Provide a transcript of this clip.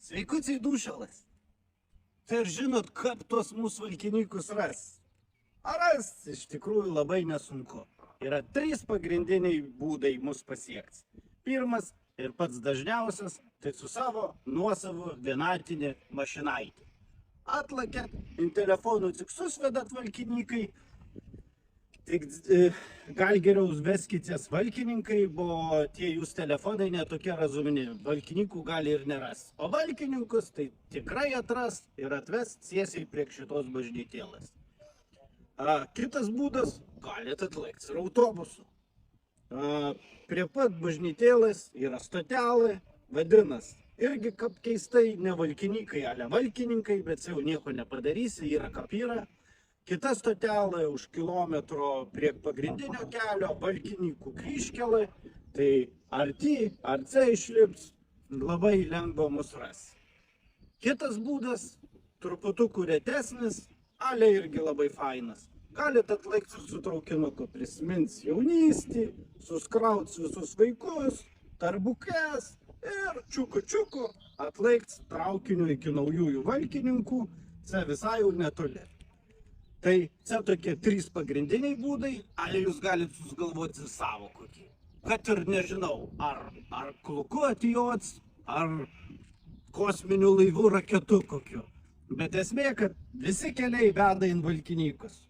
Sveikučiai dušalas. Tai ar žinot, kaip tos mūsų valkininkus ras? Ar ras iš tikrųjų labai nesunku. Yra 3 pagrindiniai būdai mus pasiekti. Pirmas ir pats dažniausias, tai su savo nuosavu vienatinį mašinaitį. Atlakėt, in telefonų tik susvedat valkininkai, tik gal geriau veskitės valkininkai, bo tie jūs telefonai netokie razumini, valkininkų gali ir neras. O valkininkus tai tikrai atras ir atves tiesiai prie šitos bažnytėlės. Kitas būdas, galite atlaikti ir autobusu. Prie pat bažnytėlės yra stotelė, vadinas, irgi kaip keistai, ne valkininkai, ale valkininkai, bet jau nieko nepadarysi, yra kaip yra. Kita stotelė už kilometro prie pagrindinio kelio, valkininkų kryžkelė, tai arti, ar C išlips, labai lengva mus ras. Kitas būdas, truputukų retesnis, ale irgi labai fainas. Galite atlaikti ir su traukinuku, prisimins jaunystį, suskrauts visus vaikus, tarbukes ir čiuku atlaikti traukiniu iki naujųjų valkininkų, čia visai jau netoli. Tai čia tokie 3 pagrindiniai būdai, ale jūs galite susigalvoti savo kokį. Kad ir nežinau, ar kluku atijots, ar kosminiu laivu raketu kokiu. Bet esmė, kad visi keliai veda į valkininkus.